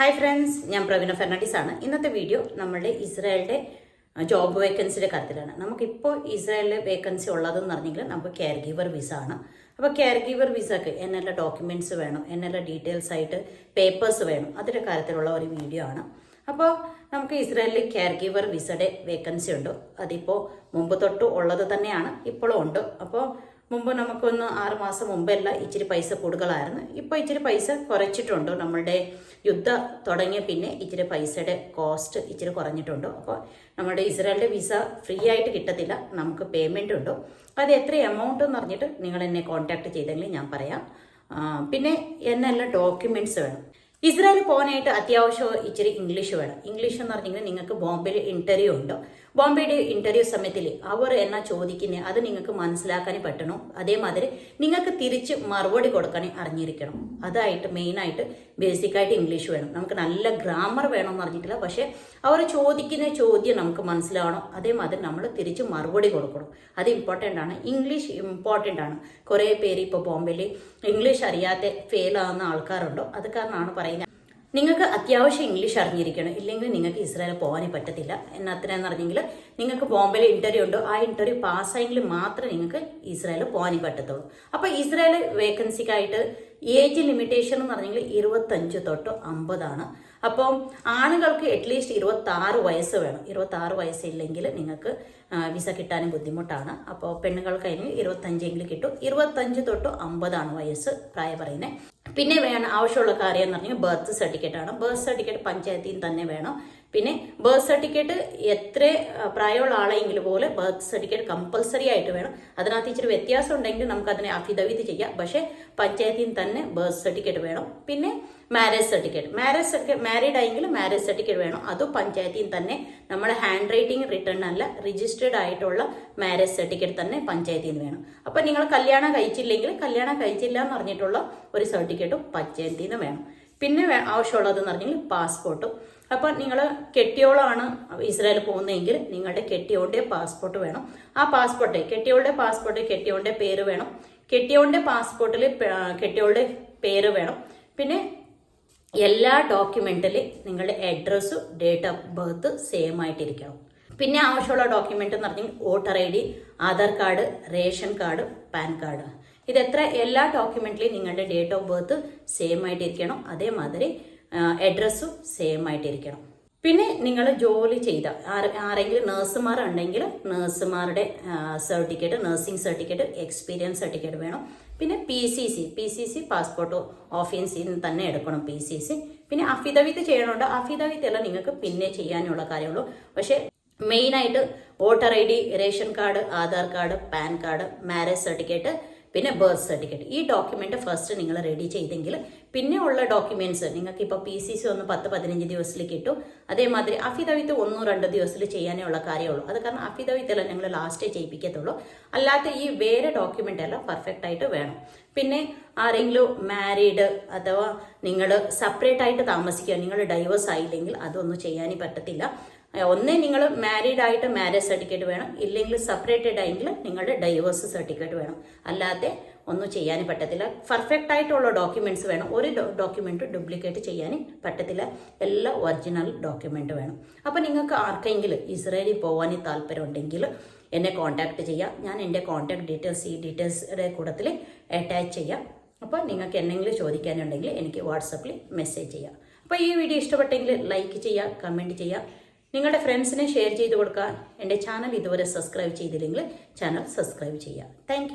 Hi friends, ഞാൻ പ്രവീണ ഫെർണാണ്ടീസ് ആണ്. ഇന്നത്തെ വീഡിയോ നമ്മളുടെ ഇസ്രായേലിൻ്റെ ജോബ് വേക്കൻസിയുടെ കാര്യത്തിലാണ്. നമുക്കിപ്പോൾ ഇസ്രായേലിൽ വേക്കൻസി ഉള്ളതെന്ന് പറഞ്ഞെങ്കിൽ നമുക്ക് കെയർ ഗീവർ വിസ ആണ്. അപ്പോൾ കെയർ ഗീവർ വിസക്ക് എന്നെല്ലാം ഡോക്യുമെൻറ്റ്സ് വേണം, എന്നെല്ലാം ഡീറ്റെയിൽസ് ആയിട്ട് പേപ്പേഴ്സ് വേണം, അതിൻ്റെ കാര്യത്തിലുള്ള ഒരു വീഡിയോ ആണ്. അപ്പോൾ നമുക്ക് ഇസ്രായേലിൽ കെയർ ഗീവർ വിസയുടെ വേക്കൻസി ഉണ്ട്. അതിപ്പോൾ മുമ്പ് തൊട്ട് ഉള്ളത് തന്നെയാണ്, ഇപ്പോഴും ഉണ്ട്. അപ്പോൾ മുമ്പ് നമുക്കൊന്ന് 6 മാസം മുമ്പെല്ലാം ഇച്ചിരി പൈസ കൂടുതലായിരുന്നു. ഇപ്പോൾ ഇച്ചിരി പൈസ കുറച്ചിട്ടുണ്ട്. നമ്മളുടെ യുദ്ധം തുടങ്ങിയ പിന്നെ ഇച്ചിരി പൈസയുടെ കോസ്റ്റ് ഇച്ചിരി കുറഞ്ഞിട്ടുണ്ട്. അപ്പോൾ നമ്മുടെ ഇസ്രായേലിൻ്റെ വിസ ഫ്രീ ആയിട്ട് കിട്ടത്തില്ല, നമുക്ക് പേയ്മെൻ്റ് ഉണ്ട്. അത് എത്ര എമൗണ്ട് എന്ന് പറഞ്ഞിട്ട് നിങ്ങൾ എന്നെ കോൺടാക്ട് ചെയ്തെങ്കിൽ ഞാൻ പറയാം. പിന്നെ എന്നെല്ലാം ഡോക്യുമെൻറ്റ്സ് വേണം. ഇസ്രായേലിൽ പോകാനായിട്ട് അത്യാവശ്യം ഇച്ചിരി ഇംഗ്ലീഷ് വേണം. ഇംഗ്ലീഷ് എന്ന് പറഞ്ഞെങ്കിൽ നിങ്ങൾക്ക് ബോംബെയിൽ ഇൻ്റർവ്യൂ ഉണ്ട്. ബോംബെയുടെ ഇൻ്റർവ്യൂ സമയത്തിൽ അവർ എന്നാ ചോദിക്കുന്നത് അത് നിങ്ങൾക്ക് മനസ്സിലാക്കാൻ പറ്റണം. അതേമാതിരി നിങ്ങൾക്ക് തിരിച്ച് മറുപടി കൊടുക്കാൻ അറിഞ്ഞിരിക്കണം. അതായിട്ട് മെയിനായിട്ട് ബേസിക്കായിട്ട് ഇംഗ്ലീഷ് വേണം. നമുക്ക് നല്ല ഗ്രാമർ വേണം എന്ന് പറഞ്ഞിട്ടില്ല, പക്ഷേ അവർ ചോദിക്കുന്ന ചോദ്യം നമുക്ക് മനസ്സിലാവണം. അതേമാതിരി നമ്മൾ തിരിച്ച് മറുപടി കൊടുക്കണം. അത് ഇമ്പോർട്ടൻ്റ് ആണ്. ഇംഗ്ലീഷ് ഇമ്പോർട്ടൻ്റ് ആണ്. കുറേ പേര് ഇപ്പോൾ ബോംബെയിൽ ഇംഗ്ലീഷ് അറിയാതെ ഫെയിൽ ആവുന്ന ആൾക്കാരുണ്ടോ. അത് കാരണമാണ് പറയുന്നത് നിങ്ങൾക്ക് അത്യാവശ്യം ഇംഗ്ലീഷ് അറിഞ്ഞിരിക്കണം, ഇല്ലെങ്കിൽ നിങ്ങൾക്ക് ഇസ്രായേൽ പോകാനേ പറ്റത്തില്ല. എന്നത്രയെന്ന് പറഞ്ഞെങ്കിൽ നിങ്ങൾക്ക് ബോംബെയിൽ ഇൻ്റർവ്യൂ ഉണ്ട്. ആ ഇൻ്റർവ്യൂ പാസ്സായെങ്കിൽ മാത്രമേ നിങ്ങൾക്ക് ഇസ്രായേൽ പോകാനേ പറ്റത്തുള്ളൂ. അപ്പോൾ ഇസ്രായേൽ വേക്കൻസിക്കായിട്ട് ഏജ് ലിമിറ്റേഷൻ എന്ന് പറഞ്ഞെങ്കിൽ 25 തൊട്ട് 50 ആണ്. അപ്പം ആണുങ്ങൾക്ക് അറ്റ്ലീസ്റ്റ് 26 വയസ്സ് വേണം. 26 വയസ്സില്ലെങ്കിൽ നിങ്ങൾക്ക് വിസ കിട്ടാനും ബുദ്ധിമുട്ടാണ്. അപ്പോൾ പെണ്ണുങ്ങൾക്ക് അതിന് 25 കിട്ടും. 25 തൊട്ട് 50 ആണ് വയസ്സ് പ്രായം പറയുന്നത്. പിന്നെ വേണം ആവശ്യമുള്ള കാര്യം എന്ന് പറഞ്ഞാൽ ബർത്ത് സർട്ടിഫിക്കറ്റ് ആണ്. ബർത്ത് സർട്ടിഫിക്കറ്റ് പഞ്ചായത്തിൽ തന്നെ വേണം. പിന്നെ ബർത്ത് സർട്ടിഫിക്കറ്റ് എത്ര പ്രായമുള്ള ആളെങ്കിലും പോലെ ബർത്ത് സർട്ടിഫിക്കറ്റ് കമ്പൽസറി ആയിട്ട് വേണം. അതിനകത്ത് ഇച്ചിരി വ്യത്യാസം ഉണ്ടെങ്കിൽ നമുക്ക് അതിനെ അഫിഡവിറ്റ് ചെയ്യാം, പക്ഷേ പഞ്ചായത്തിൽ തന്നെ ബർത്ത് സർട്ടിഫിക്കറ്റ് വേണം. പിന്നെ മാരേജ് സർട്ടിഫിക്കറ്റ് മാരീഡ് ആയെങ്കിൽ മാരേജ് സർട്ടിഫിക്കറ്റ് വേണം. അതും പഞ്ചായത്തിൽ തന്നെ നമ്മുടെ ഹാൻഡ് റൈറ്റിംഗ് റിട്ടേൺ അല്ല, രജിസ്റ്റേർഡ് ആയിട്ടുള്ള മാരേജ് സർട്ടിഫിക്കറ്റ് തന്നെ പഞ്ചായത്തിൽ നിന്ന് വേണം. അപ്പം നിങ്ങൾ കല്യാണം കഴിച്ചില്ലെങ്കിൽ കല്യാണം കഴിച്ചില്ല എന്ന് പറഞ്ഞിട്ടുള്ള ഒരു സർട്ടിഫിക്കറ്റും പഞ്ചായത്തിൽ നിന്ന് വേണം. പിന്നെ ആവശ്യമുള്ളതെന്ന് പറഞ്ഞാൽ പാസ്പോർട്ടും. അപ്പം നിങ്ങൾ കെട്ടിയോളാണ് ഇസ്രായേൽ പോകുന്നതെങ്കിൽ നിങ്ങളുടെ കെട്ടിയോളുടെ പാസ്പോർട്ട് വേണം. ആ പാസ്പോർട്ട് കെട്ടിയോളുടെ പേര് വേണം. കെട്ടിയോളുടെ പാസ്പോർട്ടിൽ കെട്ടിയോളുടെ പേര് വേണം. പിന്നെ എല്ലാ ഡോക്യുമെൻറ്റിൽ നിങ്ങളുടെ അഡ്രസ്സും ഡേറ്റ് ഓഫ് ബർത്ത് സെയിം ആയിട്ടിരിക്കണം. പിന്നെ ആവശ്യമുള്ള ഡോക്യുമെൻ്റ് എന്ന് പറഞ്ഞാൽ voter ID, Aadhaar card, ration card, PAN card. ഇതെത്ര എല്ലാ ഡോക്യുമെൻറ്റിലും നിങ്ങളുടെ ഡേറ്റ് ഓഫ് ബർത്ത് സെയിം ആയിട്ടിരിക്കണം. അതേമാതിരി അഡ്രസ്സും സെയിം ആയിട്ടിരിക്കണം. പിന്നെ നിങ്ങൾ ജോലി ചെയ്ത ആരെങ്കിലും നേഴ്സുമാരുണ്ടെങ്കിൽ നേഴ്സുമാരുടെ certificate, nursing certificate, experience certificate വേണം. പിന്നെ PCC പാസ്പോർട്ട് ഓഫീസിൽ നിന്ന് തന്നെ എടുക്കണം PCC. പിന്നെ അഫിഡവിറ്റ് ചെയ്യണമുണ്ട്. അഫിഡവിറ്റ് എല്ലാം നിങ്ങൾക്ക് പിന്നെ ചെയ്യാനുള്ള കാര്യമുള്ളൂ. പക്ഷേ മെയിനായിട്ട് voter ID, ration card, Aadhaar card, PAN card, marriage certificate, പിന്നെ ബർത്ത് സർട്ടിഫിക്കറ്റ്, ഈ ഡോക്യുമെൻ്റ് ഫസ്റ്റ് നിങ്ങൾ റെഡി ചെയ്തെങ്കിൽ പിന്നെ ഉള്ള ഡോക്യുമെൻറ്റ്സ് നിങ്ങൾക്ക് ഇപ്പോൾ PCC ഒന്ന് 10-15 ദിവസത്തിൽ കിട്ടും. അതേമാതിരി അഫിഡവിറ്റ് 1-2 ദിവസത്തിൽ ചെയ്യാനേ ഉള്ള കാര്യമുള്ളൂ. അത് കാരണം അഫിഡവിറ്റ് എല്ലാം നിങ്ങൾ ലാസ്റ്റേ ചെയ്യിപ്പിക്കത്തുള്ളൂ. അല്ലാത്ത ഈ വേറെ ഡോക്യുമെൻ്റ് എല്ലാം പെർഫെക്റ്റ് ആയിട്ട് വേണം. പിന്നെ ആരെങ്കിലും മാരീഡ് അഥവാ നിങ്ങൾ സെപ്പറേറ്റ് ആയിട്ട് താമസിക്കുക, നിങ്ങൾ ഡൈവേഴ്സ് ആയില്ലെങ്കിൽ അതൊന്നും ചെയ്യാനേ പറ്റത്തില്ല. ഒന്നേ നിങ്ങൾ മാരീഡ് ആയിട്ട് മാരേജ് സർട്ടിഫിക്കറ്റ് വേണം, ഇല്ലെങ്കിൽ സെപ്പറേറ്റഡ് ആയെങ്കിൽ നിങ്ങളുടെ ഡൈവേഴ്സ് സർട്ടിഫിക്കറ്റ് വേണം. അല്ലാതെ ഒന്നും ചെയ്യാൻ പറ്റത്തില്ല. പെർഫെക്റ്റ് ആയിട്ടുള്ള ഡോക്യുമെൻറ്റ്സ് വേണം. ഒരു ഡോക്യുമെൻറ്റ് ഡ്യൂപ്ലിക്കേറ്റ് ചെയ്യാൻ പറ്റത്തില്ല. എല്ലാം ഒറിജിനൽ ഡോക്യുമെൻറ്റ് വേണം. അപ്പോൾ നിങ്ങൾക്ക് ആർക്കെങ്കിലും ഇസ്രായേലിൽ പോകാൻ താല്പര്യമുണ്ടെങ്കിൽ എന്നെ കോൺടാക്ട് ചെയ്യാം. ഞാൻ എൻ്റെ കോൺടാക്ട് ഡീറ്റെയിൽസ് ഈ ഡീറ്റെയിൽസിൻ്റെ കൂട്ടത്തിൽ അറ്റാച്ച് ചെയ്യാം. അപ്പോൾ നിങ്ങൾക്ക് എന്തെങ്കിലും ചോദിക്കാനുണ്ടെങ്കിൽ എനിക്ക് വാട്സപ്പിൽ മെസ്സേജ് ചെയ്യാം. അപ്പോൾ ഈ വീഡിയോ ഇഷ്ടപ്പെട്ടെങ്കിൽ ലൈക്ക് ചെയ്യുക, കമൻറ്റ് ചെയ്യുക, നിങ്ങളുടെ ഫ്രണ്ട്സിനെ ഷെയർ ചെയ്ത് കൊടുക്കുക. എൻ്റെ ചാനൽ ഇതുവരെ സബ്സ്ക്രൈബ് ചെയ്തില്ലെങ്കിൽ ചാനൽ സബ്സ്ക്രൈബ് ചെയ്യുക. താങ്ക്